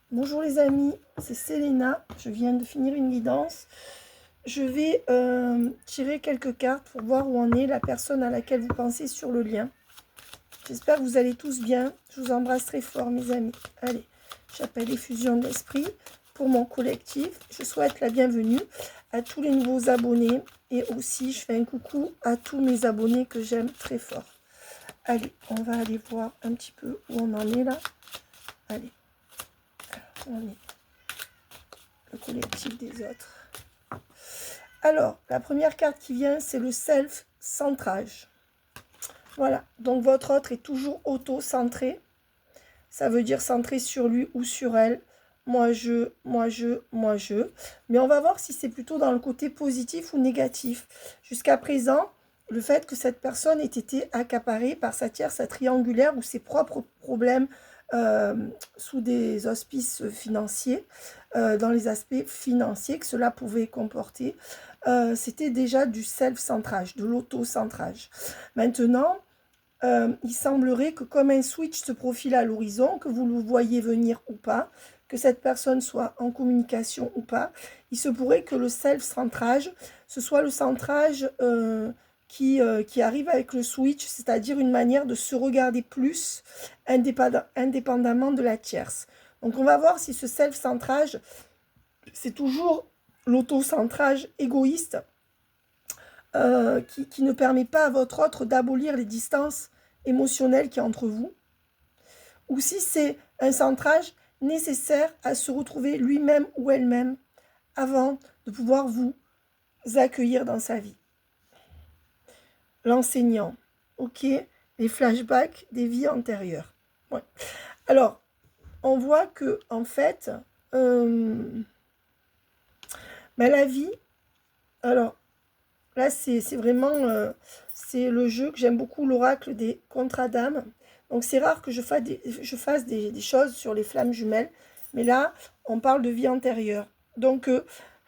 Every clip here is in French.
Bonjour les amis, c'est Selena, je viens de finir une guidance. Je vais tirer quelques cartes pour voir où en est la personne à laquelle vous pensez sur le lien. J'espère que vous allez tous bien, je vous embrasse très fort mes amis. Allez, j'appelle effusion de l'esprit pour mon collectif. Je souhaite la bienvenue à tous les nouveaux abonnés et aussi je fais un coucou à tous mes abonnés que j'aime très fort. Allez, on va aller voir un petit peu où on en est là. Allez, on est le collectif des autres. Alors, la première carte qui vient, c'est le self-centrage. Voilà, donc votre autre est toujours auto-centré. Ça veut dire centré sur lui ou sur elle. Moi, je, moi, je, moi, je. Mais on va voir si c'est plutôt dans le côté positif ou négatif. Jusqu'à présent, le fait que cette personne ait été accaparée par sa tierce triangulaire ou ses propres problèmes sous des auspices financiers, dans les aspects financiers que cela pouvait comporter, c'était déjà du self-centrage, de l'auto-centrage. Maintenant, il semblerait que comme un switch se profile à l'horizon, que vous le voyez venir ou pas, que cette personne soit en communication ou pas, il se pourrait que le self-centrage, ce soit le centrage qui arrive avec le switch, c'est-à-dire une manière de se regarder plus indépendamment de la tierce. Donc on va voir si ce self-centrage, c'est toujours l'auto-centrage égoïste qui ne permet pas à votre autre d'abolir les distances émotionnelles qui y a entre vous, ou si c'est un centrage nécessaire à se retrouver lui-même ou elle-même avant de pouvoir vous accueillir dans sa vie. L'enseignant, ok, les flashbacks des vies antérieures. Ouais. Alors, on voit que en fait, la vie, alors là c'est vraiment, c'est le jeu que j'aime beaucoup, l'oracle des contrats d'âme. Donc c'est rare que je fasse des choses sur les flammes jumelles, mais là on parle de vie antérieure. Donc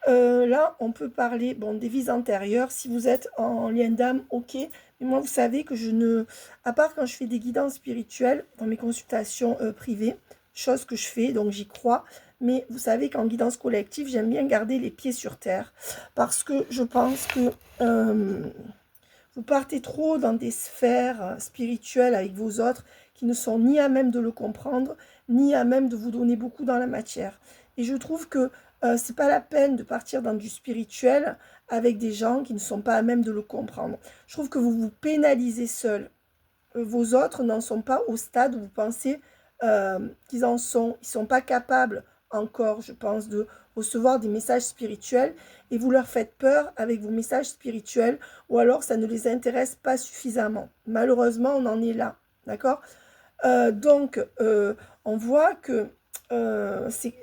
là on peut parler des vies antérieures. Si vous êtes en lien d'âme, ok. Mais moi vous savez que je ne, à part quand je fais des guidances spirituelles dans mes consultations privées, chose que je fais, donc j'y crois. Mais vous savez qu'en guidance collective, j'aime bien garder les pieds sur terre parce que je pense que vous partez trop dans des sphères spirituelles avec vos autres qui ne sont ni à même de le comprendre, ni à même de vous donner beaucoup dans la matière. Et je trouve que c'est pas la peine de partir dans du spirituel avec des gens qui ne sont pas à même de le comprendre. Je trouve que vous vous pénalisez seul. Vos autres n'en sont pas au stade où vous pensez qu'ils en sont. Ils ne sont pas capables encore, je pense, de recevoir des messages spirituels et vous leur faites peur avec vos messages spirituels ou alors ça ne les intéresse pas suffisamment. Malheureusement, on en est là, d'accord? Donc, on voit que c'est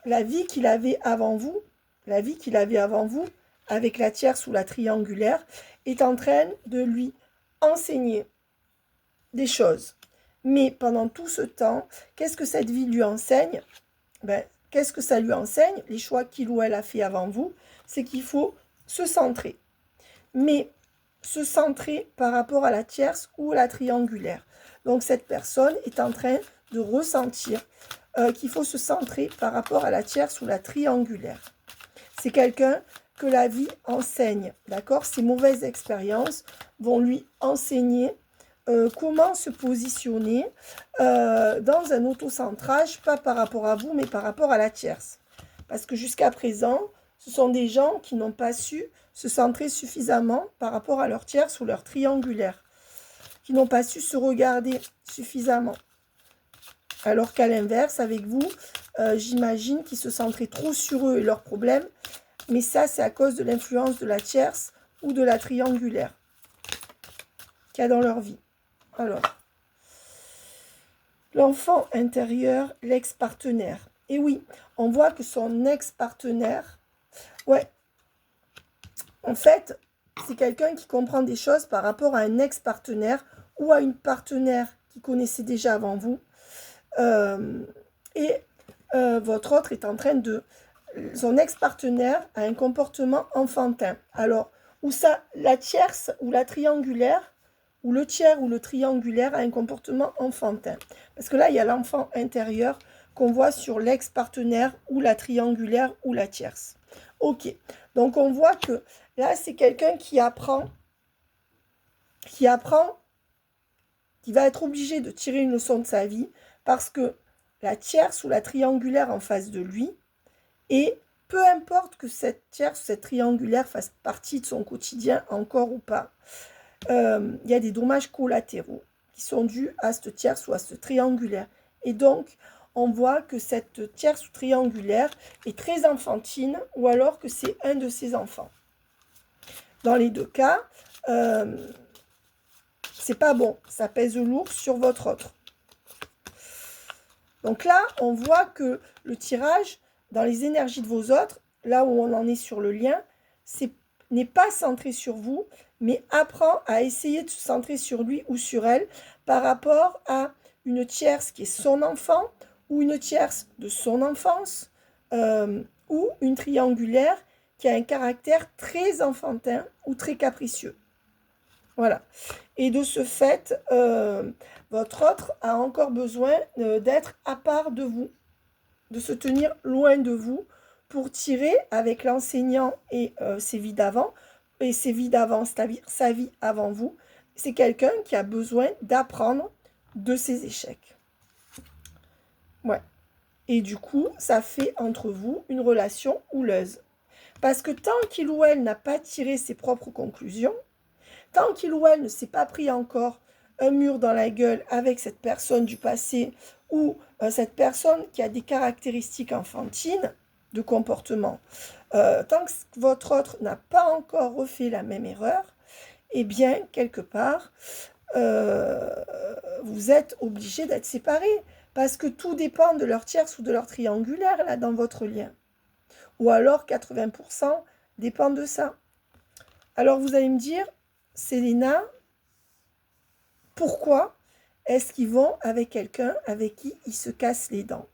la vie qu'il avait avant vous, la vie qu'il avait avant vous, avec la tierce ou la triangulaire, est en train de lui enseigner des choses. Mais pendant tout ce temps, qu'est-ce que cette vie lui enseigne? Qu'est-ce que ça lui enseigne? Les choix qu'il ou elle a fait avant vous, c'est qu'il faut se centrer. Mais se centrer par rapport à la tierce ou à la triangulaire. Donc cette personne est en train de ressentir qu'il faut se centrer par rapport à la tierce ou la triangulaire. C'est quelqu'un que la vie enseigne, d'accord? Ces mauvaises expériences vont lui enseigner comment se positionner dans un autocentrage, pas par rapport à vous, mais par rapport à la tierce. Parce que jusqu'à présent, ce sont des gens qui n'ont pas su se centrer suffisamment par rapport à leur tierce ou leur triangulaire, qui n'ont pas su se regarder suffisamment. Alors qu'à l'inverse, avec vous, j'imagine qu'ils se centraient trop sur eux et leurs problèmes, mais ça, c'est à cause de l'influence de la tierce ou de la triangulaire qu'il y a dans leur vie. Alors, l'enfant intérieur, l'ex-partenaire. Et oui, on voit que son ex-partenaire, ouais, en fait, c'est quelqu'un qui comprend des choses par rapport à un ex-partenaire ou à une partenaire qui connaissait déjà avant vous. Votre autre est en train de... Son ex-partenaire a un comportement enfantin. Alors, où ça, la tierce ou la triangulaire, ou le tiers ou le triangulaire a un comportement enfantin. Parce que là, il y a l'enfant intérieur qu'on voit sur l'ex-partenaire ou la triangulaire ou la tierce. Ok, donc on voit que là, c'est quelqu'un qui va être obligé de tirer une leçon de sa vie parce que la tierce ou la triangulaire en face de lui, et peu importe que cette tierce ou cette triangulaire fasse partie de son quotidien encore ou pas, il y a des dommages collatéraux qui sont dus à cette tierce ou à ce triangulaire. Et donc, on voit que cette tierce ou triangulaire est très enfantine ou alors que c'est un de ses enfants. Dans les deux cas, c'est pas bon, ça pèse lourd sur votre autre. Donc là, on voit que le tirage, dans les énergies de vos autres, là où on en est sur le lien, n'est pas centré sur vous, mais apprend à essayer de se centrer sur lui ou sur elle par rapport à une tierce qui est son enfant, ou une tierce de son enfance, ou une triangulaire qui a un caractère très enfantin ou très capricieux. Voilà. Et de ce fait, votre autre a encore besoin d'être à part de vous, de se tenir loin de vous pour tirer avec l'enseignant et ses vies d'avant, et ses vies d'avant, c'est-à-dire sa vie avant vous. C'est quelqu'un qui a besoin d'apprendre de ses échecs. Ouais. Et du coup, ça fait entre vous une relation houleuse. Parce que tant qu'il ou elle n'a pas tiré ses propres conclusions, tant qu'il ou elle ne s'est pas pris encore un mur dans la gueule avec cette personne du passé ou cette personne qui a des caractéristiques enfantines de comportement, tant que votre autre n'a pas encore refait la même erreur, eh bien, quelque part, vous êtes obligés d'être séparés parce que tout dépend de leur tierce ou de leur triangulaire là dans votre lien. Ou alors 80% dépend de ça. Alors vous allez me dire, Célina, pourquoi est-ce qu'ils vont avec quelqu'un avec qui ils se cassent les dents?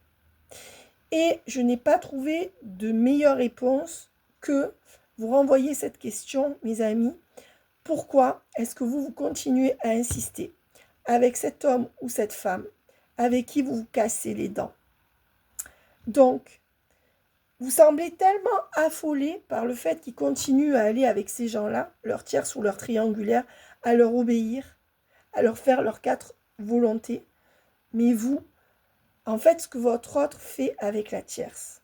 Et je n'ai pas trouvé de meilleure réponse que vous renvoyer cette question, mes amis. Pourquoi est-ce que vous continuez à insister avec cet homme ou cette femme avec qui vous vous cassez les dents? Donc, vous semblez tellement affolé par le fait qu'ils continuent à aller avec ces gens-là, leur tierce ou leur triangulaire, à leur obéir, à leur faire leurs 4 volontés. Mais vous, en fait, ce que votre autre fait avec la tierce,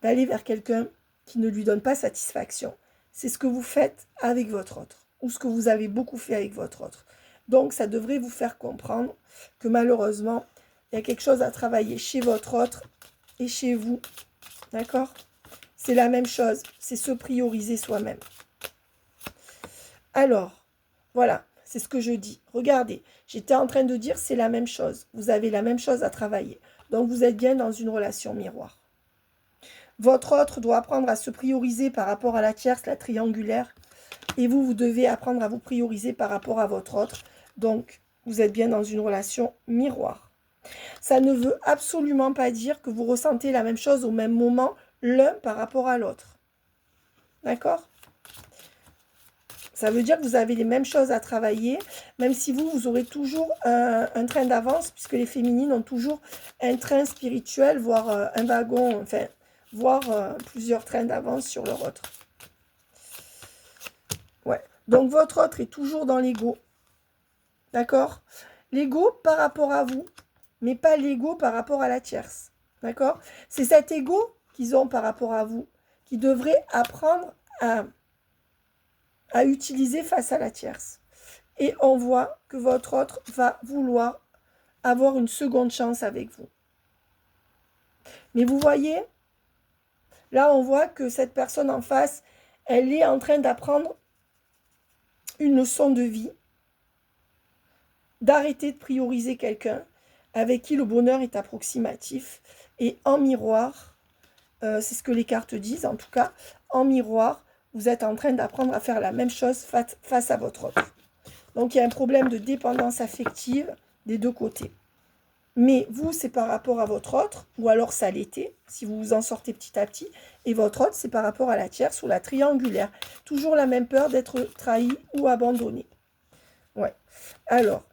d'aller vers quelqu'un qui ne lui donne pas satisfaction, c'est ce que vous faites avec votre autre, ou ce que vous avez beaucoup fait avec votre autre. Donc, ça devrait vous faire comprendre que malheureusement, il y a quelque chose à travailler chez votre autre et chez vous. D'accord? C'est la même chose, c'est se prioriser soi-même. Alors, voilà, c'est ce que je dis. Regardez, j'étais en train de dire c'est la même chose. Vous avez la même chose à travailler. Donc, vous êtes bien dans une relation miroir. Votre autre doit apprendre à se prioriser par rapport à la tierce, la triangulaire. Et vous, vous devez apprendre à vous prioriser par rapport à votre autre. Donc, vous êtes bien dans une relation miroir. Ça ne veut absolument pas dire que vous ressentez la même chose au même moment, l'un par rapport à l'autre. D'accord? Ça veut dire que vous avez les mêmes choses à travailler, même si vous aurez toujours un train d'avance, puisque les féminines ont toujours un train spirituel, voire un wagon, enfin, voire plusieurs trains d'avance sur leur autre. Ouais. Donc, votre autre est toujours dans l'ego. D'accord? L'ego par rapport à vous, mais pas l'ego par rapport à la tierce. D'accord? C'est cet ego qu'ils ont par rapport à vous, qui devrait apprendre à utiliser face à la tierce. Et on voit que votre autre va vouloir avoir une seconde chance avec vous. Mais vous voyez, là on voit que cette personne en face, elle est en train d'apprendre une leçon de vie, d'arrêter de prioriser quelqu'un avec qui le bonheur est approximatif. Et en miroir, c'est ce que les cartes disent en tout cas, en miroir, vous êtes en train d'apprendre à faire la même chose face à votre autre. Donc, il y a un problème de dépendance affective des deux côtés. Mais vous, c'est par rapport à votre autre, ou alors ça l'était, si vous vous en sortez petit à petit. Et votre autre, c'est par rapport à la tierce ou la triangulaire. Toujours la même peur d'être trahi ou abandonné. Ouais. Alors,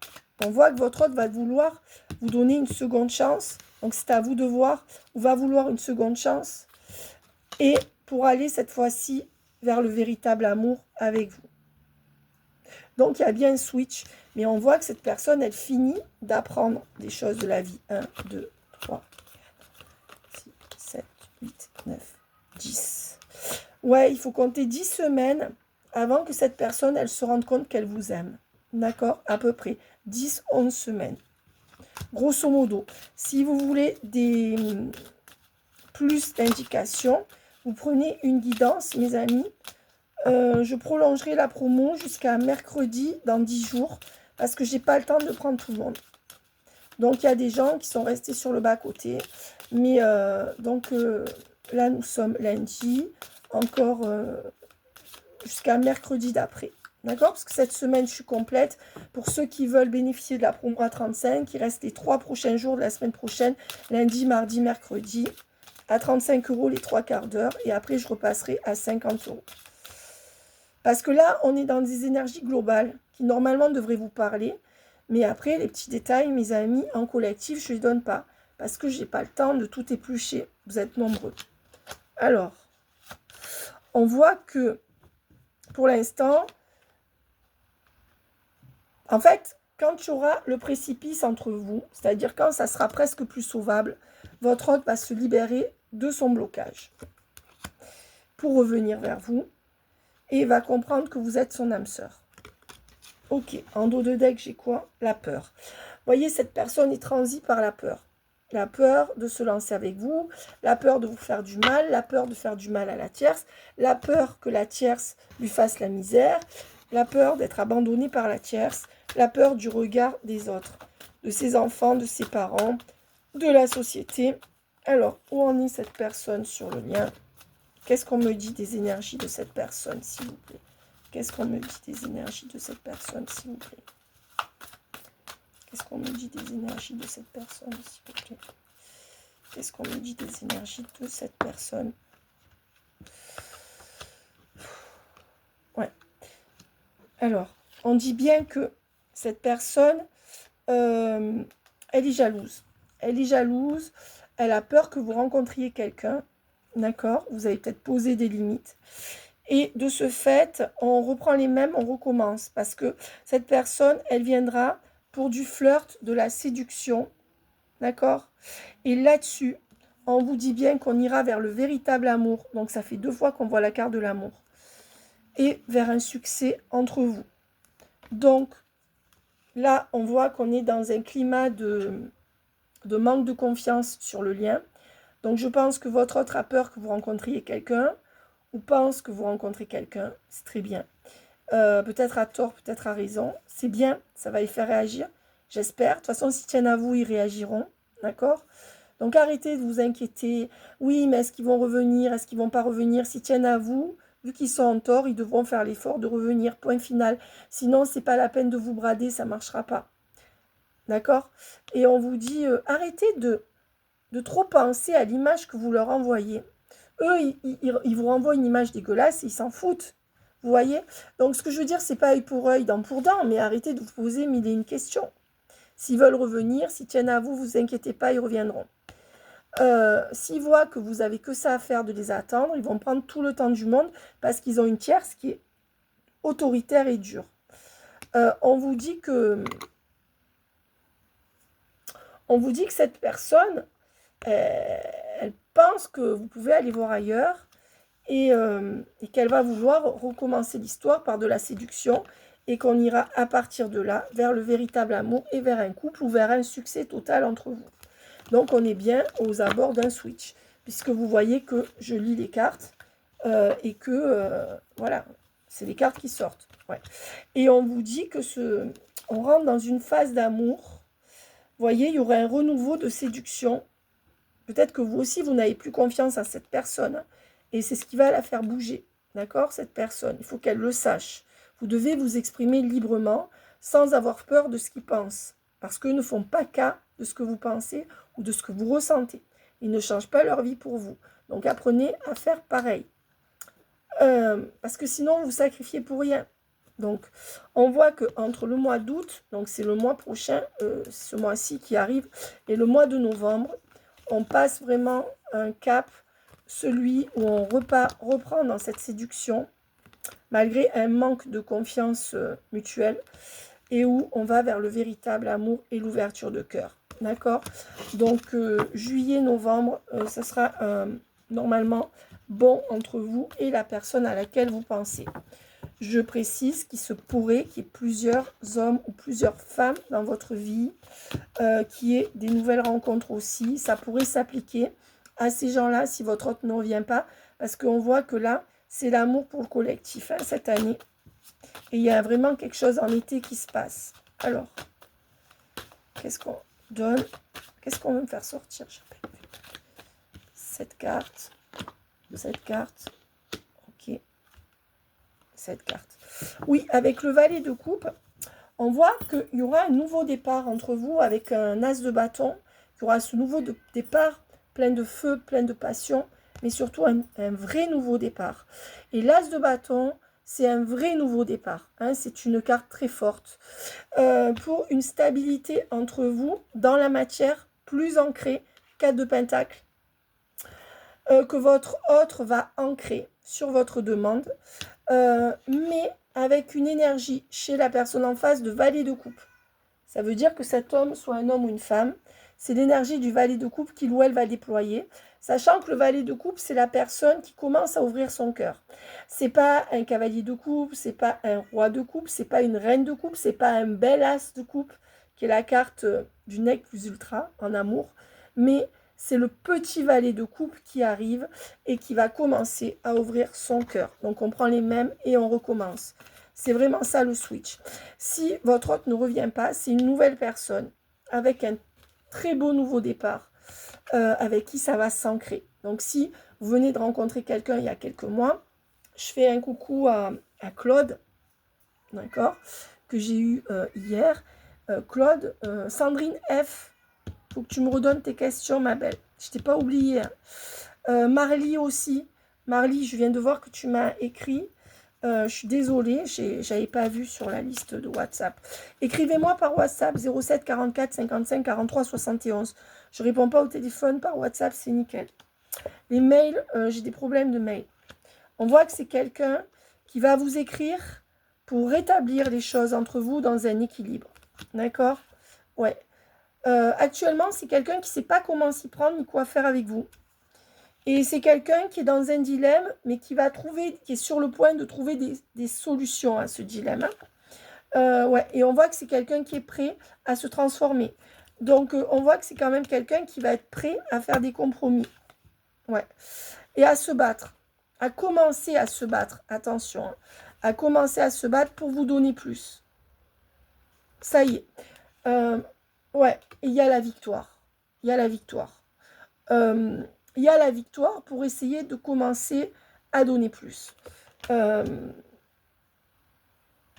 on voit que votre autre va vouloir vous donner une seconde chance Donc, c'est à vous de voir où va vouloir une seconde chance. Et pour aller cette fois-ci vers le véritable amour avec vous. Donc, il y a bien un switch. Mais on voit que cette personne, elle finit d'apprendre des choses de la vie. 1, 2, 3, 6, 7, 8, 9, 10. Ouais, il faut compter 10 semaines avant que cette personne, elle se rende compte qu'elle vous aime. D'accord? À peu près 10, 11 semaines. Grosso modo, si vous voulez des plus d'indications, vous prenez une guidance, mes amis. Je prolongerai la promo jusqu'à mercredi dans 10 jours parce que j'ai pas le temps de prendre tout le monde. Donc, il y a des gens qui sont restés sur le bas-côté. Mais là, nous sommes lundi, encore jusqu'à mercredi d'après. D'accord? Parce que cette semaine, je suis complète. Pour ceux qui veulent bénéficier de la promo à 35, il reste les 3 prochains jours de la semaine prochaine, lundi, mardi, mercredi, à 35 € les 3 quarts d'heure. Et après, je repasserai à 50 €. Parce que là, on est dans des énergies globales qui, normalement, devraient vous parler. Mais après, les petits détails, mes amis, en collectif, je ne les donne pas. Parce que je n'ai pas le temps de tout éplucher. Vous êtes nombreux. Alors, on voit que, pour l'instant, en fait, quand il y aura le précipice entre vous, c'est-à-dire quand ça sera presque plus sauvable, votre hôte va se libérer de son blocage pour revenir vers vous et va comprendre que vous êtes son âme sœur. Ok, en dos de deck, j'ai quoi? La peur. Vous voyez, cette personne est transie par la peur. La peur de se lancer avec vous, la peur de vous faire du mal, la peur de faire du mal à la tierce, la peur que la tierce lui fasse la misère, la peur d'être abandonné par la tierce, la peur du regard des autres, de ses enfants, de ses parents, de la société. Alors, où en est cette personne sur le lien? Qu'est-ce qu'on me dit des énergies de cette personne, s'il vous plaît? Qu'est-ce qu'on me dit des énergies de cette personne, s'il vous plaît? Qu'est-ce qu'on me dit des énergies de cette personne, s'il vous plaît? Qu'est-ce qu'on me dit des énergies de cette personne? Ouais. Alors, on dit bien que cette personne, elle est jalouse. Elle est jalouse, elle a peur que vous rencontriez quelqu'un, d'accord? Vous avez peut-être posé des limites. Et de ce fait, on reprend les mêmes, on recommence. Parce que cette personne, elle viendra pour du flirt, de la séduction, d'accord? Et là-dessus, on vous dit bien qu'on ira vers le véritable amour. Donc, ça fait 2 fois qu'on voit la carte de l'amour. Et vers un succès entre vous. Donc, là, on voit qu'on est dans un climat de manque de confiance sur le lien. Donc, je pense que votre autre a peur que vous rencontriez quelqu'un ou pense que vous rencontrez quelqu'un. C'est très bien. Peut-être à tort, peut-être à raison. C'est bien, ça va les faire réagir. J'espère. De toute façon, s'ils tiennent à vous, ils réagiront. D'accord? Donc, arrêtez de vous inquiéter. Oui, mais est-ce qu'ils vont revenir? Est-ce qu'ils ne vont pas revenir? S'ils tiennent à vous, vu qu'ils sont en tort, ils devront faire l'effort de revenir. Point final. Sinon, ce n'est pas la peine de vous brader, ça ne marchera pas. D'accord? Et on vous dit, arrêtez de trop penser à l'image que vous leur envoyez. Eux, ils vous renvoient une image dégueulasse et ils s'en foutent. Vous voyez? Donc, ce que je veux dire, c'est pas œil pour œil, dent pour dent, mais arrêtez de vous poser mille et une questions. S'ils veulent revenir, s'ils tiennent à vous, vous inquiétez pas, ils reviendront. S'ils voient que vous avez que ça à faire de les attendre, ils vont prendre tout le temps du monde parce qu'ils ont une tierce qui est autoritaire et dure. On vous dit que cette personne, elle pense que vous pouvez aller voir ailleurs et qu'elle va vouloir recommencer l'histoire par de la séduction et qu'on ira à partir de là vers le véritable amour et vers un couple ou vers un succès total entre vous. Donc, on est bien aux abords d'un switch, puisque vous voyez que je lis les cartes et que, voilà, c'est les cartes qui sortent. Ouais. Et on vous dit que on rentre dans une phase d'amour. Vous voyez, il y aurait un renouveau de séduction. Peut-être que vous aussi, vous n'avez plus confiance à cette personne. Et c'est ce qui va la faire bouger, d'accord, cette personne. Il faut qu'elle le sache. Vous devez vous exprimer librement, sans avoir peur de ce qu'ils pensent. Parce qu'eux ne font pas cas de ce que vous pensez ou de ce que vous ressentez. Ils ne changent pas leur vie pour vous. Donc apprenez à faire pareil. Parce que sinon, vous sacrifiez pour rien. Donc, on voit qu'entre le mois d'août, donc c'est le mois prochain, ce mois-ci qui arrive, et le mois de novembre, on passe vraiment un cap, celui où on reprend dans cette séduction, malgré un manque de confiance mutuelle, et où on va vers le véritable amour et l'ouverture de cœur. D'accord? Donc, juillet, novembre, ça sera normalement bon entre vous et la personne à laquelle vous pensez. Je précise qu'il se pourrait qu'il y ait plusieurs hommes ou plusieurs femmes dans votre vie, qu'il y ait des nouvelles rencontres aussi. Ça pourrait s'appliquer à ces gens-là si votre hôte ne revient pas, parce qu'on voit que là, c'est l'amour pour le collectif hein, cette année. Et il y a vraiment quelque chose en été qui se passe. Alors, qu'est-ce qu'on donne? Qu'est-ce qu'on veut me faire sortir? Cette carte. Cette carte. Ok. Cette carte. Oui, avec le valet de coupe, on voit qu'il y aura un nouveau départ entre vous avec un as de bâton. Il y aura ce nouveau départ plein de feu, plein de passion, mais surtout un vrai nouveau départ. Et l'as de bâton, c'est un vrai nouveau départ. Hein, c'est une carte très forte. Pour une stabilité entre vous dans la matière, plus ancrée, 4 de pentacle, que votre autre va ancrer sur votre demande. Mais avec une énergie chez la personne en face de valet de coupe. Ça veut dire que cet homme, soit un homme ou une femme, c'est l'énergie du valet de coupe qu'il ou elle va déployer, sachant que le valet de coupe, c'est la personne qui commence à ouvrir son cœur. C'est pas un cavalier de coupe, c'est pas un roi de coupe, c'est pas une reine de coupe, c'est pas un bel as de coupe, qui est la carte du nec plus ultra en amour, mais c'est le petit valet de coupe qui arrive et qui va commencer à ouvrir son cœur. Donc on prend les mêmes et on recommence. C'est vraiment ça le switch. Si votre hôte ne revient pas, c'est une nouvelle personne avec un très beau nouveau départ avec qui ça va s'ancrer. Donc si vous venez de rencontrer quelqu'un il y a quelques mois, je fais un coucou à Claude, d'accord, que j'ai eu hier. Claude, Sandrine F, faut que tu me redonnes tes questions, ma belle. Je t'ai pas oublié. Hein. Marly aussi. Marly, je viens de voir que tu m'as écrit. Je suis désolée, j'avais pas vu sur la liste de WhatsApp. Écrivez-moi par WhatsApp 07 44 55 43 71. Je réponds pas au téléphone, par WhatsApp, c'est nickel. Les mails, j'ai des problèmes de mail. On voit que c'est quelqu'un qui va vous écrire pour rétablir les choses entre vous dans un équilibre. D'accord? Ouais. Actuellement, c'est quelqu'un qui ne sait pas comment s'y prendre ni quoi faire avec vous. Et c'est quelqu'un qui est dans un dilemme, mais qui est sur le point de trouver des solutions à ce dilemme. Ouais. Et on voit que c'est quelqu'un qui est prêt à se transformer. Donc, on voit que c'est quand même quelqu'un qui va être prêt à faire des compromis. Ouais. Et à se battre. À commencer à se battre. Attention. Hein, à commencer à se battre pour vous donner plus. Ça y est. Ouais, il y a la victoire. Il y a la victoire. Il y a la victoire pour essayer de commencer à donner plus.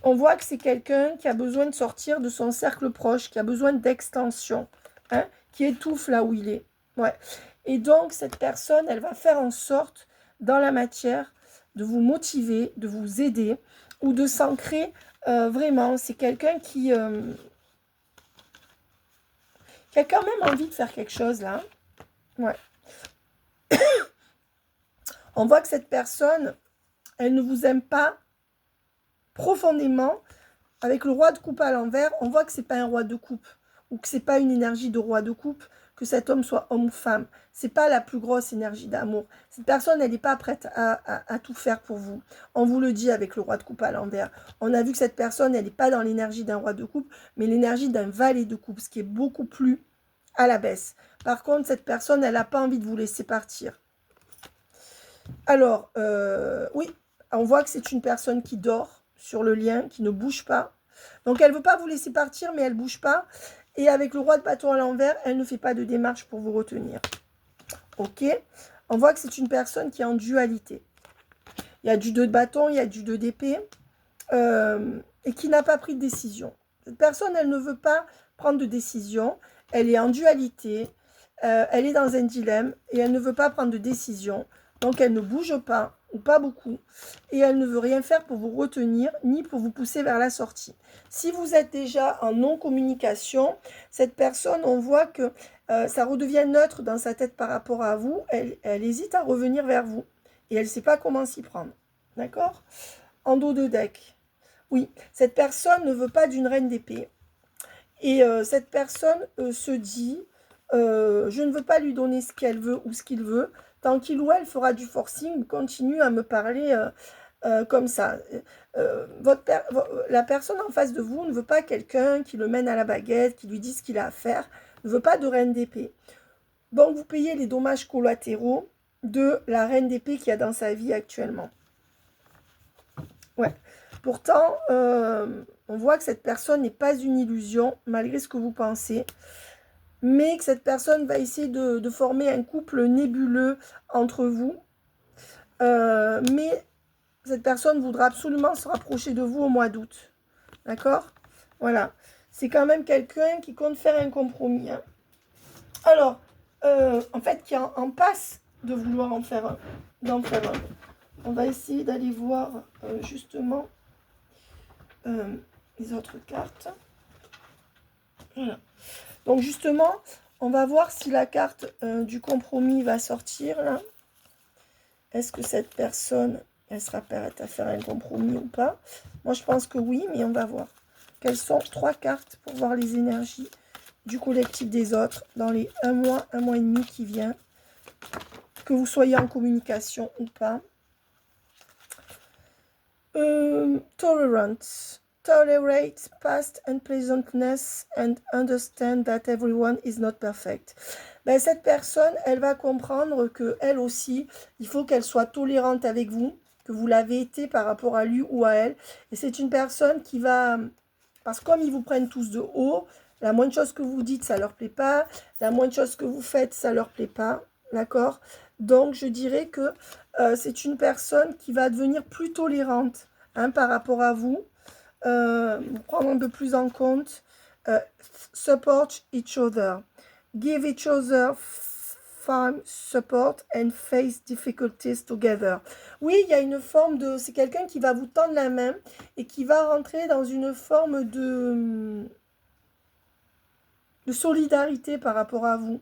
On voit que c'est quelqu'un qui a besoin de sortir de son cercle proche, qui a besoin d'extension, hein, qui étouffe là où il est. Ouais. Et donc, cette personne, elle va faire en sorte, dans la matière, de vous motiver, de vous aider, ou de s'ancrer vraiment. C'est quelqu'un qui a quand même envie de faire quelque chose, là. Ouais. On voit que cette personne, elle ne vous aime pas profondément. Avec le roi de coupe à l'envers, on voit que ce n'est pas un roi de coupe, ou que ce n'est pas une énergie de roi de coupe, que cet homme soit homme ou femme. Ce n'est pas la plus grosse énergie d'amour. Cette personne, elle n'est pas prête à tout faire pour vous. On vous le dit avec le roi de coupe à l'envers. On a vu que cette personne, elle n'est pas dans l'énergie d'un roi de coupe, mais l'énergie d'un valet de coupe, ce qui est beaucoup plus à la baisse. Par contre, cette personne, elle n'a pas envie de vous laisser partir. Alors, oui, on voit que c'est une personne qui dort sur le lien, qui ne bouge pas. Donc, elle ne veut pas vous laisser partir, mais elle ne bouge pas. Et avec le roi de bâton à l'envers, elle ne fait pas de démarche pour vous retenir. Ok? On voit que c'est une personne qui est en dualité. Il y a du 2 de bâton, il y a du 2 d'épée, et qui n'a pas pris de décision. Cette personne, elle ne veut pas prendre de décision. Elle est en dualité, elle est dans un dilemme, et elle ne veut pas prendre de décision. Donc, elle ne bouge pas, ou pas beaucoup, et elle ne veut rien faire pour vous retenir, ni pour vous pousser vers la sortie. Si vous êtes déjà en non-communication, cette personne, on voit que ça redevient neutre dans sa tête par rapport à vous, elle hésite à revenir vers vous, et elle ne sait pas comment s'y prendre. D'accord? En dos de deck. Oui, cette personne ne veut pas d'une reine d'épée. Et cette personne se dit, je ne veux pas lui donner ce qu'elle veut ou ce qu'il veut, tant qu'il ou elle fera du forcing, continue à me parler comme ça. La personne en face de vous ne veut pas quelqu'un qui le mène à la baguette, qui lui dit ce qu'il a à faire, ne veut pas de reine d'épée. Donc vous payez les dommages collatéraux de la reine d'épée qu'il y a dans sa vie actuellement. Ouais. Pourtant, on voit que cette personne n'est pas une illusion, malgré ce que vous pensez, mais que cette personne va essayer de former un couple nébuleux entre vous. Mais cette personne voudra absolument se rapprocher de vous au mois d'août. D'accord? Voilà. C'est quand même quelqu'un qui compte faire un compromis. Hein. Alors, en fait, qui est en passe de vouloir d'en faire un. On va essayer d'aller voir justement les autres cartes. Voilà. Donc justement, on va voir si la carte du compromis va sortir là. Est-ce que cette personne, elle sera prête à faire un compromis ou pas? Moi, je pense que oui, mais on va voir. Quelles sont 3 cartes pour voir les énergies du collectif des autres dans les 1 mois et demi qui vient, que vous soyez en communication ou pas. Tolerance. Tolerate past unpleasantness and understand that everyone is not perfect. Ben, cette personne, elle va comprendre que elle aussi, il faut qu'elle soit tolérante avec vous, que vous l'avez été par rapport à lui ou à elle. Et c'est une personne qui va, parce que comme ils vous prennent tous de haut, la moindre chose que vous dites, ça leur plaît pas. La moindre chose que vous faites, ça leur plaît pas. D'accord? Donc, je dirais que c'est une personne qui va devenir plus tolérante hein, par rapport à vous. Prendre un peu plus en compte. Support each other. Give each other firm support and face difficulties together. Oui, il y a une forme de... C'est quelqu'un qui va vous tendre la main et qui va rentrer dans une forme de solidarité par rapport à vous.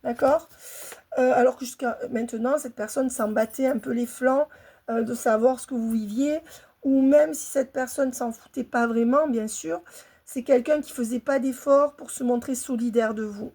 D'accord? Alors que jusqu'à maintenant, cette personne s'en battait un peu les flancs de savoir ce que vous viviez, ou même si cette personne s'en foutait pas vraiment, bien sûr, c'est quelqu'un qui faisait pas d'efforts pour se montrer solidaire de vous.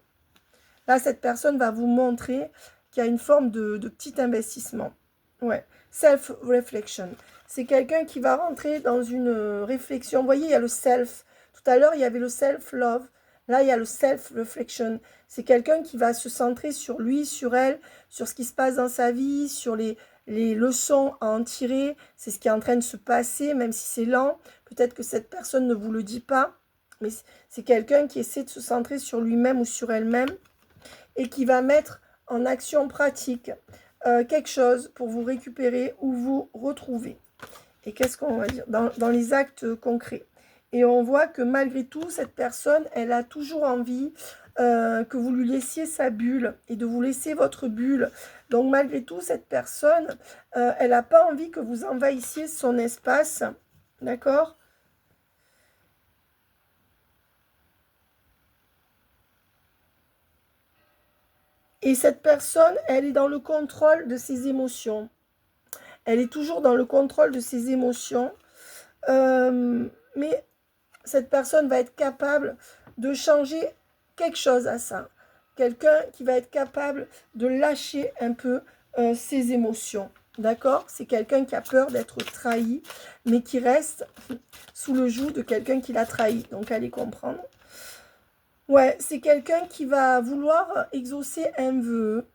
Là, cette personne va vous montrer qu'il y a une forme de petit investissement. Ouais, self-reflection. C'est quelqu'un qui va rentrer dans une réflexion. Vous voyez, il y a le self. Tout à l'heure, il y avait le self-love. Là, il y a le self-reflection. C'est quelqu'un qui va se centrer sur lui, sur elle, sur ce qui se passe dans sa vie, sur les leçons à en tirer. C'est ce qui est en train de se passer, même si c'est lent. Peut-être que cette personne ne vous le dit pas, mais c'est quelqu'un qui essaie de se centrer sur lui-même ou sur elle-même et qui va mettre en action pratique quelque chose pour vous récupérer ou vous retrouver. Et qu'est-ce qu'on va dire dans les actes concrets. Et on voit que malgré tout, cette personne, elle a toujours envie que vous lui laissiez sa bulle et de vous laisser votre bulle. Donc malgré tout, cette personne, elle n'a pas envie que vous envahissiez son espace. D'accord ? Et cette personne, elle est dans le contrôle de ses émotions. Elle est toujours dans le contrôle de ses émotions. Mais cette personne va être capable de changer quelque chose à ça. Quelqu'un qui va être capable de lâcher un peu ses émotions. D'accord? C'est quelqu'un qui a peur d'être trahi, mais qui reste sous le joug de quelqu'un qui l'a trahi. Donc, allez comprendre. Ouais, c'est quelqu'un qui va vouloir exaucer un vœu,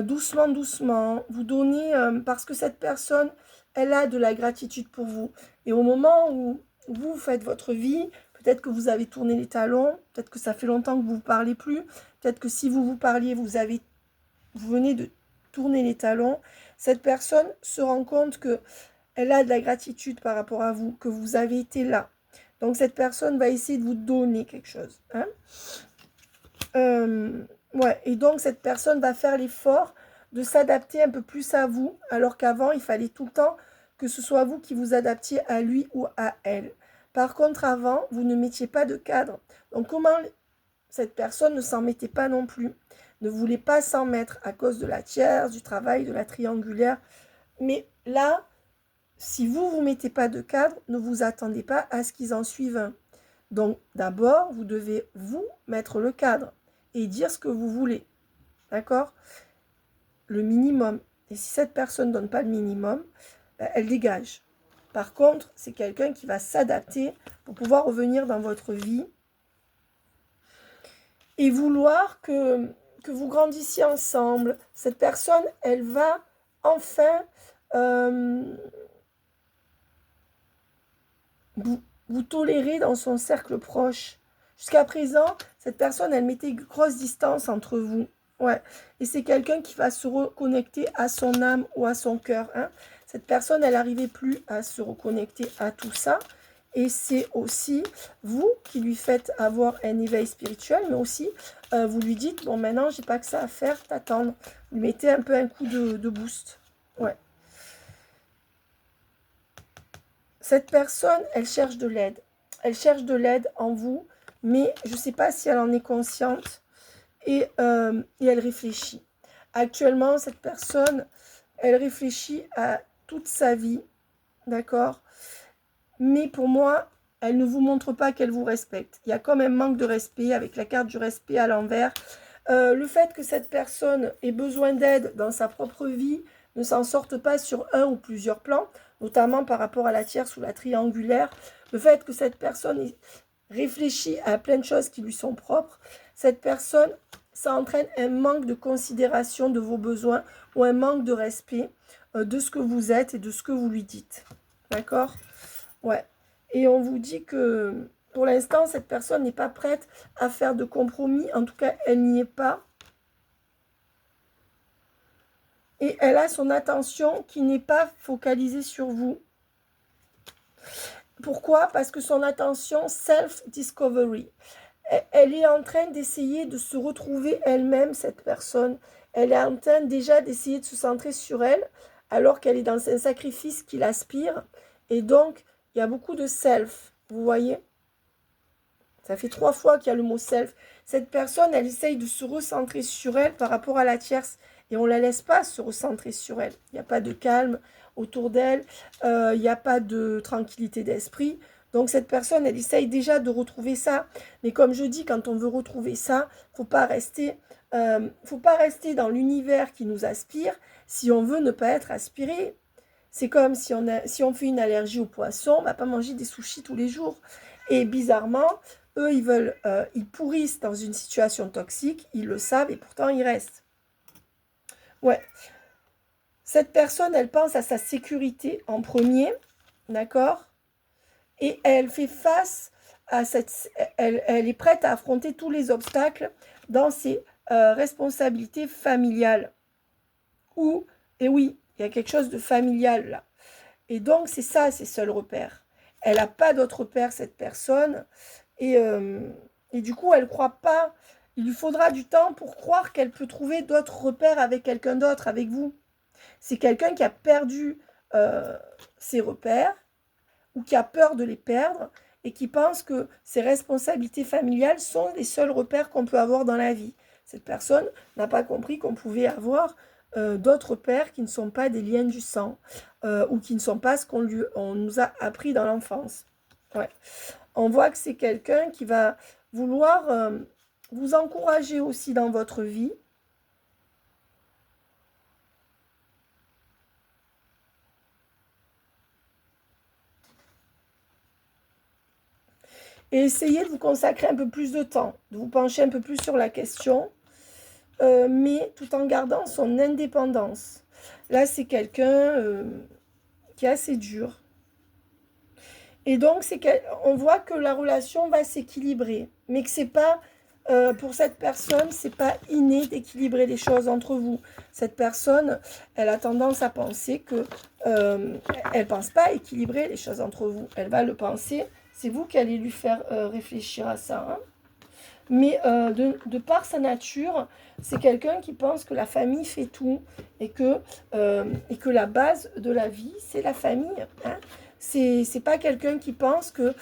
doucement, doucement, vous donner, parce que cette personne, elle a de la gratitude pour vous. Et au moment où vous faites votre vie, peut-être que vous avez tourné les talons, peut-être que ça fait longtemps que vous ne vous parlez plus, peut-être que si vous vous parliez, vous venez de tourner les talons, cette personne se rend compte que elle a de la gratitude par rapport à vous, que vous avez été là. Donc, cette personne va essayer de vous donner quelque chose. Hein ouais, et donc, cette personne va faire l'effort de s'adapter un peu plus à vous, alors qu'avant, il fallait tout le temps que ce soit vous qui vous adaptiez à lui ou à elle. Par contre, avant, vous ne mettiez pas de cadre. Donc, comment cette personne ne s'en mettait pas non plus, ne voulait pas s'en mettre à cause de la tierce, du travail, de la triangulaire. Mais là, si vous ne vous mettez pas de cadre, ne vous attendez pas à ce qu'ils en suivent un. Donc, d'abord, vous devez vous mettre le cadre et dire ce que vous voulez. D'accord? Le minimum. Et si cette personne ne donne pas le minimum, elle dégage. Par contre, c'est quelqu'un qui va s'adapter pour pouvoir revenir dans votre vie et vouloir que vous grandissiez ensemble. Cette personne, elle va enfin vous tolérer dans son cercle proche. Jusqu'à présent, cette personne, elle mettait une grosse distance entre vous. Ouais. Et c'est quelqu'un qui va se reconnecter à son âme ou à son cœur. Hein. Cette personne, elle n'arrivait plus à se reconnecter à tout ça. Et c'est aussi vous qui lui faites avoir un éveil spirituel, mais aussi vous lui dites, bon maintenant, j'ai pas que ça à faire, t'attendre. Vous lui mettez un peu un coup de boost. Ouais. Cette personne, elle cherche de l'aide. Elle cherche de l'aide en vous, mais je ne sais pas si elle en est consciente et elle réfléchit. Actuellement, cette personne, elle réfléchit à toute sa vie, d'accord? Mais pour moi, elle ne vous montre pas qu'elle vous respecte. Il y a quand même manque de respect avec la carte du respect à l'envers. Le fait que cette personne ait besoin d'aide dans sa propre vie, ne s'en sorte pas sur un ou plusieurs plans, notamment par rapport à la tierce ou la triangulaire. Le fait que cette personne réfléchit à plein de choses qui lui sont propres, cette personne, ça entraîne un manque de considération de vos besoins ou un manque de respect de ce que vous êtes et de ce que vous lui dites. D'accord? Ouais. Et on vous dit que pour l'instant, cette personne n'est pas prête à faire de compromis. En tout cas, elle n'y est pas. Et elle a son attention qui n'est pas focalisée sur vous. Pourquoi? Parce que son attention self-discovery. Elle est en train d'essayer de se retrouver elle-même, cette personne. Elle est en train déjà d'essayer de se centrer sur elle, alors qu'elle est dans un sacrifice qui l'aspire. Et donc, il y a beaucoup de self, vous voyez? Ça fait 3 fois qu'il y a le mot self. Cette personne, elle essaye de se recentrer sur elle par rapport à la tierce. Et on ne la laisse pas se recentrer sur elle. Il n'y a pas de calme autour d'elle. Il n'y a pas de tranquillité d'esprit. Donc cette personne, elle essaye déjà de retrouver ça. Mais comme je dis, quand on veut retrouver ça, faut pas rester dans l'univers qui nous aspire si on veut ne pas être aspiré. C'est comme si on fait une allergie aux poissons, on ne va pas manger des sushis tous les jours. Et bizarrement, eux, ils pourrissent dans une situation toxique, ils le savent et pourtant ils restent. Ouais. Cette personne, elle pense à sa sécurité en premier, d'accord? Et elle fait face à elle est prête à affronter tous les obstacles dans ses responsabilités familiales. Et oui, il y a quelque chose de familial là. Et donc, c'est ça, ses seuls repères. Elle n'a pas d'autres repères, cette personne. Et du coup, elle ne croit pas. Il lui faudra du temps pour croire qu'elle peut trouver d'autres repères avec quelqu'un d'autre, avec vous. C'est quelqu'un qui a perdu ses repères ou qui a peur de les perdre et qui pense que ses responsabilités familiales sont les seuls repères qu'on peut avoir dans la vie. Cette personne n'a pas compris qu'on pouvait avoir d'autres repères qui ne sont pas des liens du sang ou qui ne sont pas ce on nous a appris dans l'enfance. Ouais. On voit que c'est quelqu'un qui va vouloir vous encourager aussi dans votre vie. Et essayez de vous consacrer un peu plus de temps, de vous pencher un peu plus sur la question, mais tout en gardant son indépendance. Là, c'est quelqu'un qui est assez dur. Et donc, on voit que la relation va s'équilibrer, mais que c'est pas, pour cette personne, c'est pas inné d'équilibrer les choses entre vous. Cette personne, elle a tendance à penser que elle pense pas équilibrer les choses entre vous. Elle va le penser. C'est vous qui allez lui faire réfléchir à ça. Hein. Mais de par sa nature, c'est quelqu'un qui pense que la famille fait tout et que la base de la vie, c'est la famille. Hein. C'est pas quelqu'un qui pense que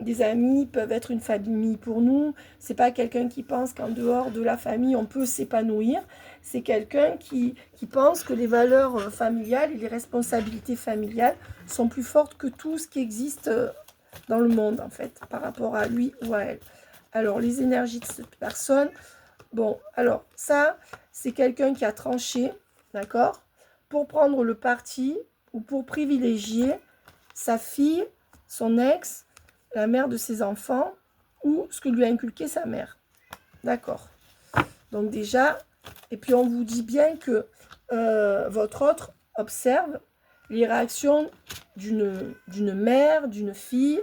des amis peuvent être une famille pour nous. C'est pas quelqu'un qui pense qu'en dehors de la famille, on peut s'épanouir. C'est quelqu'un qui pense que les valeurs familiales et les responsabilités familiales sont plus fortes que tout ce qui existe dans le monde, en fait, par rapport à lui ou à elle. Alors, les énergies de cette personne, bon, alors, ça, c'est quelqu'un qui a tranché, d'accord, pour prendre le parti ou pour privilégier sa fille, son ex, la mère de ses enfants, ou ce que lui a inculqué sa mère. D'accord. Donc déjà, et puis on vous dit bien que votre autre observe les réactions d'une mère, d'une fille,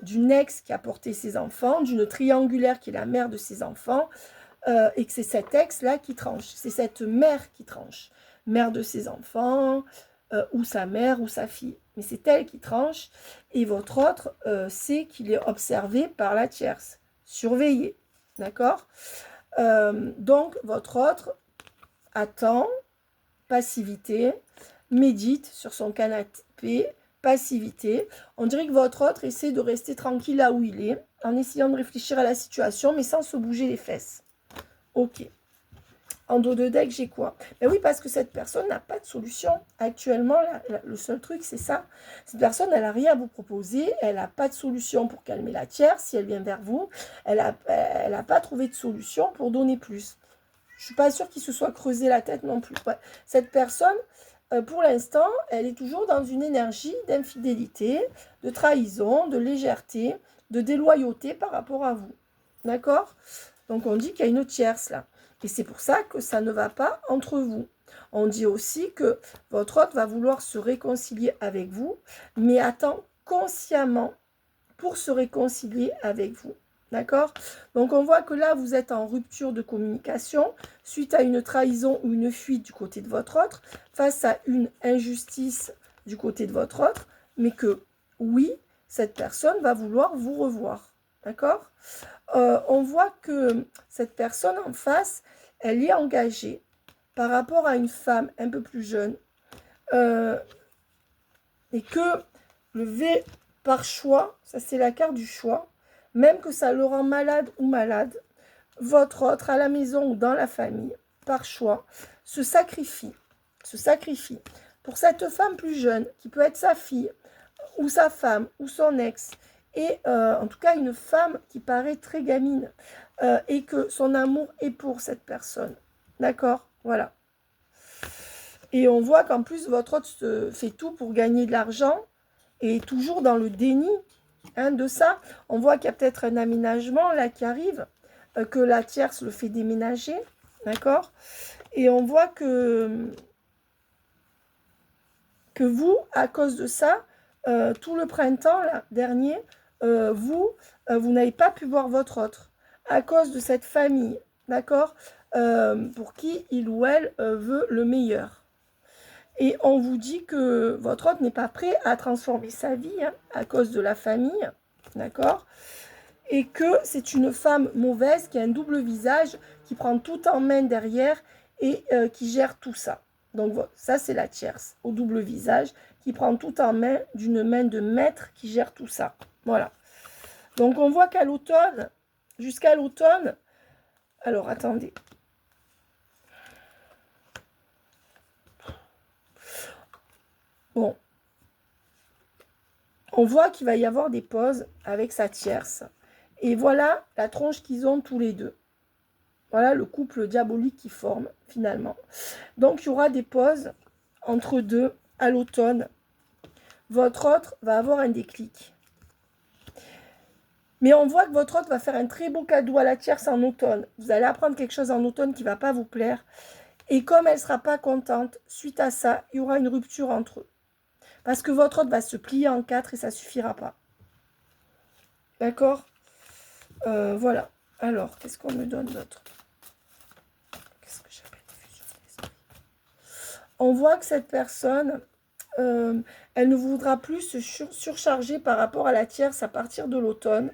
d'une ex qui a porté ses enfants, d'une triangulaire qui est la mère de ses enfants, et que c'est cette ex-là qui tranche. C'est cette mère qui tranche. Mère de ses enfants, ou sa mère, ou sa fille. Mais c'est elle qui tranche, et votre autre sait qu'il est observé par la tierce, surveillé. D'accord. Donc, votre autre attend, passivité, médite sur son canapé, passivité. On dirait que votre autre essaie de rester tranquille là où il est, en essayant de réfléchir à la situation, mais sans se bouger les fesses. Ok. En dos de deck, j'ai quoi? Ben oui, parce que cette personne n'a pas de solution. Actuellement, le seul truc, c'est ça. Cette personne, elle n'a rien à vous proposer. Elle n'a pas de solution pour calmer la tierce. Si elle vient vers vous, elle n'a pas trouvé de solution pour donner plus. Je ne suis pas sûre qu'il se soit creusé la tête non plus. Ouais. Cette personne, pour l'instant, elle est toujours dans une énergie d'infidélité, de trahison, de légèreté, de déloyauté par rapport à vous. D'accord? Donc, on dit qu'il y a une tierce là. Et c'est pour ça que ça ne va pas entre vous. On dit aussi que votre hôte va vouloir se réconcilier avec vous, mais attend consciemment pour se réconcilier avec vous. D'accord? Donc, on voit que là, vous êtes en rupture de communication suite à une trahison ou une fuite du côté de votre autre, face à une injustice du côté de votre autre, mais que, oui, cette personne va vouloir vous revoir. D'accord? On voit que cette personne en face, elle est engagée par rapport à une femme un peu plus jeune et que le V par choix, ça c'est la carte du choix, même que ça le rend malade ou malade, votre autre à la maison ou dans la famille, par choix, se sacrifie pour cette femme plus jeune, qui peut être sa fille, ou sa femme, ou son ex, et en tout cas une femme qui paraît très gamine, et que son amour est pour cette personne. D'accord? Voilà. Et on voit qu'en plus, votre autre fait tout pour gagner de l'argent, et toujours dans le déni de ça. On voit qu'il y a peut-être un aménagement là qui arrive, que la tierce le fait déménager. D'accord? Et on voit que vous, à cause de ça, tout le printemps là, dernier, vous n'avez pas pu voir votre autre à cause de cette famille, d'accord, pour qui il ou elle veut le meilleur. Et on vous dit que votre autre n'est pas prêt à transformer sa vie à cause de la famille, d'accord, et que c'est une femme mauvaise qui a un double visage, qui prend tout en main derrière et qui gère tout ça. Donc ça, c'est la tierce, au double visage, qui prend tout en main d'une main de maître qui gère tout ça. Voilà. Donc on voit qu'à l'automne, jusqu'à l'automne, alors attendez. Bon. On voit qu'il va y avoir des pauses avec sa tierce. Et voilà la tronche qu'ils ont tous les deux. Voilà le couple diabolique qu'ils forment finalement. Donc il y aura des pauses entre deux à l'automne. Votre autre va avoir un déclic. Mais on voit que votre autre va faire un très beau cadeau à la tierce en automne. Vous allez apprendre quelque chose en automne qui ne va pas vous plaire. Et comme elle ne sera pas contente, suite à ça, il y aura une rupture entre eux. Parce que votre autre va se plier en quatre et ça ne suffira pas. D'accord? Voilà. Alors, qu'est-ce qu'on me donne d'autre? Qu'est-ce que j'appelle fusion d'esprit? On voit que cette personne, elle ne voudra plus se surcharger par rapport à la tierce à partir de l'automne.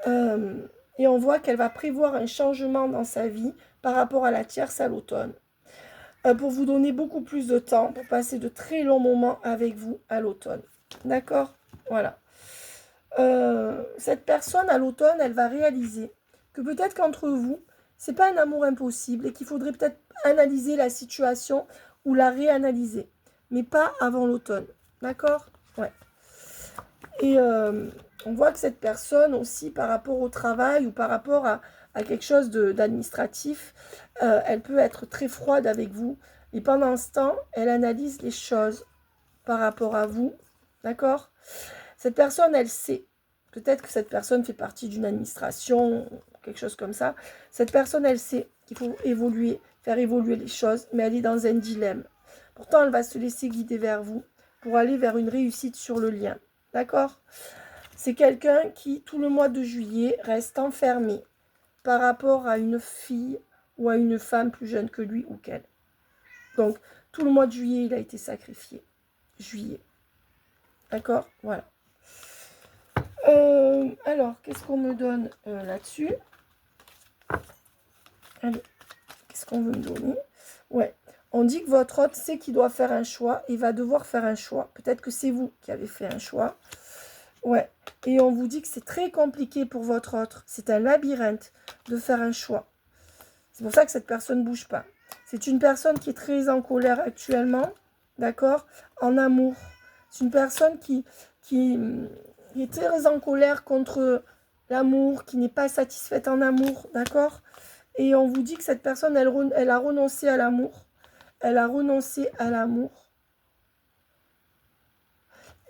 Et on voit qu'elle va prévoir un changement dans sa vie par rapport à la tierce à l'automne. Pour vous donner beaucoup plus de temps, pour passer de très longs moments avec vous à l'automne. D'accord? Voilà. Cette personne à l'automne, elle va réaliser que peut-être qu'entre vous, c'est pas un amour impossible et qu'il faudrait peut-être analyser la situation ou la réanalyser, mais pas avant l'automne. D'accord? Ouais. Et on voit que cette personne aussi, par rapport au travail ou par rapport à quelque chose d'administratif, elle peut être très froide avec vous. Et pendant ce temps, elle analyse les choses par rapport à vous. D'accord? Cette personne, elle sait. Peut-être que cette personne fait partie d'une administration, quelque chose comme ça. Cette personne, elle sait qu'il faut évoluer, faire évoluer les choses, mais elle est dans un dilemme. Pourtant, elle va se laisser guider vers vous pour aller vers une réussite sur le lien. D'accord? C'est quelqu'un qui, tout le mois de juillet, reste enfermé par rapport à une fille ou à une femme plus jeune que lui ou qu'elle. Donc, tout le mois de juillet, il a été sacrifié. Juillet. D'accord? Voilà. Alors, qu'est-ce qu'on me donne là-dessus? Allez, qu'est-ce qu'on veut me donner? Ouais, on dit que votre hôte sait qu'il doit faire un choix. Il va devoir faire un choix. Peut-être que c'est vous qui avez fait un choix. Ouais, et on vous dit que c'est très compliqué pour votre hôte. C'est un labyrinthe de faire un choix. C'est pour ça que cette personne ne bouge pas. C'est une personne qui est très en colère actuellement. D'accord? En amour. C'est une personne qui est très en colère contre l'amour, qui n'est pas satisfaite en amour, d'accord? Et on vous dit que cette personne, elle a renoncé à l'amour. Elle a renoncé à l'amour.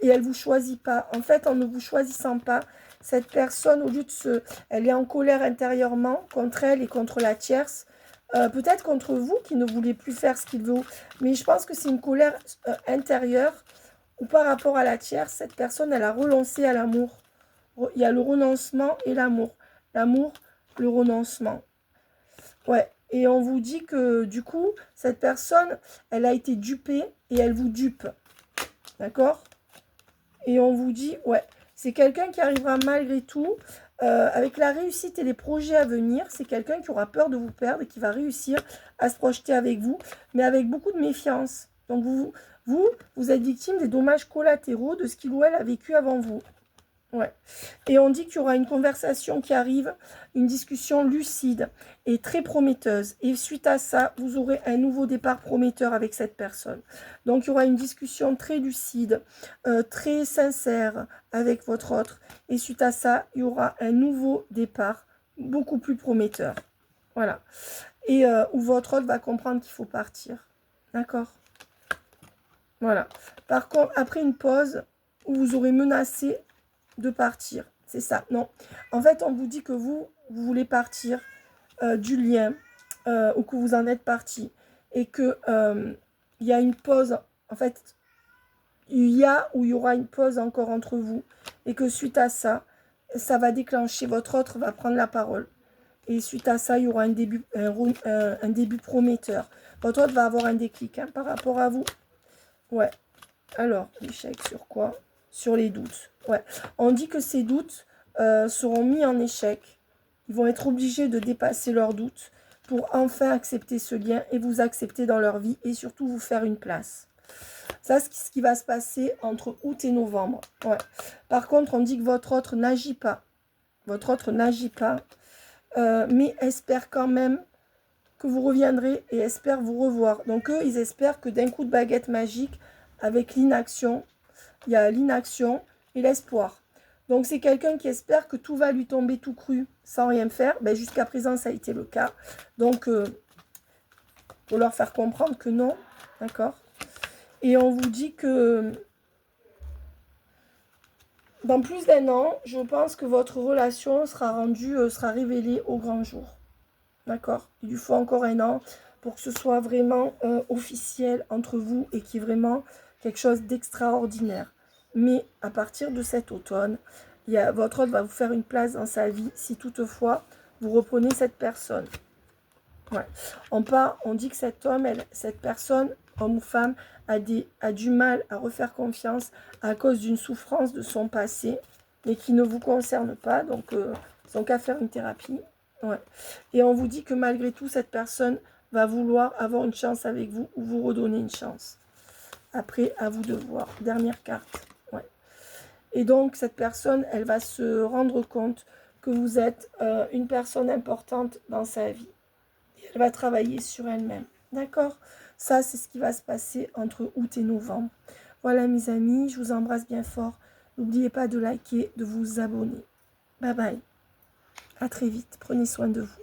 Et elle ne vous choisit pas. En fait, en ne vous choisissant pas, cette personne, au lieu de se... Elle est en colère intérieurement contre elle et contre la tierce. Peut-être contre vous qui ne voulez plus faire ce qu'il veut. Mais je pense que c'est une colère intérieure. Ou par rapport à la tierce, cette personne, elle a renoncé à l'amour. Il y a le renoncement et l'amour. L'amour, le renoncement. Ouais. Et on vous dit que du coup, cette personne, elle a été dupée et elle vous dupe. D'accord? Et on vous dit, ouais, c'est quelqu'un qui arrivera malgré tout, avec la réussite et les projets à venir. C'est quelqu'un qui aura peur de vous perdre et qui va réussir à se projeter avec vous, mais avec beaucoup de méfiance. Donc vous êtes victime des dommages collatéraux de ce qu'il ou elle a vécu avant vous. Ouais. Et on dit qu'il y aura une conversation qui arrive, une discussion lucide et très prometteuse. Et suite à ça, vous aurez un nouveau départ prometteur avec cette personne. Donc, il y aura une discussion très lucide, très sincère avec votre autre. Et suite à ça, il y aura un nouveau départ beaucoup plus prometteur. Voilà. Et où votre autre va comprendre qu'il faut partir. D'accord? Voilà. Par contre, après une pause où vous aurez menacé de partir, c'est ça, non. En fait, on vous dit que vous voulez partir du lien ou que vous en êtes parti et que il y a une pause, en fait, il y a ou il y aura une pause encore entre vous et que suite à ça, ça va déclencher, votre autre va prendre la parole et suite à ça, il y aura un début prometteur. Votre autre va avoir un déclic hein, par rapport à vous. Ouais. Alors, l'échec sur quoi? Sur les doutes. Ouais. On dit que ces doutes seront mis en échec. Ils vont être obligés de dépasser leurs doutes pour enfin accepter ce lien et vous accepter dans leur vie et surtout vous faire une place. Ça, c'est ce qui va se passer entre août et novembre. Ouais. Par contre, on dit que votre autre n'agit pas. Votre autre n'agit pas, mais espère quand même que vous reviendrez et espère vous revoir. Donc eux, ils espèrent que d'un coup de baguette magique, avec l'inaction, il y a l'inaction et l'espoir. Donc c'est quelqu'un qui espère que tout va lui tomber tout cru sans rien faire. Ben, jusqu'à présent, ça a été le cas. Donc, pour leur faire comprendre que non. D'accord? Et on vous dit que dans plus d'1 an, je pense que votre relation sera rendue, sera révélée au grand jour. D'accord? Il lui faut encore 1 an pour que ce soit vraiment officiel entre vous et qu'il y ait vraiment quelque chose d'extraordinaire. Mais à partir de cet automne, votre autre va vous faire une place dans sa vie si toutefois vous reprenez cette personne. Ouais. On dit que cet homme, cette personne, homme ou femme, a du mal à refaire confiance à cause d'une souffrance de son passé, mais qui ne vous concerne pas. Donc, vous Donc à faire une thérapie. Ouais. Et on vous dit que malgré tout, cette personne va vouloir avoir une chance avec vous ou vous redonner une chance. Après, à vous de voir. Dernière carte. Ouais. Et donc, cette personne, elle va se rendre compte que vous êtes une personne importante dans sa vie. Et elle va travailler sur elle-même. D'accord? Ça, c'est ce qui va se passer entre août et novembre. Voilà, mes amis, je vous embrasse bien fort. N'oubliez pas de liker, de vous abonner. Bye bye. À très vite. Prenez soin de vous.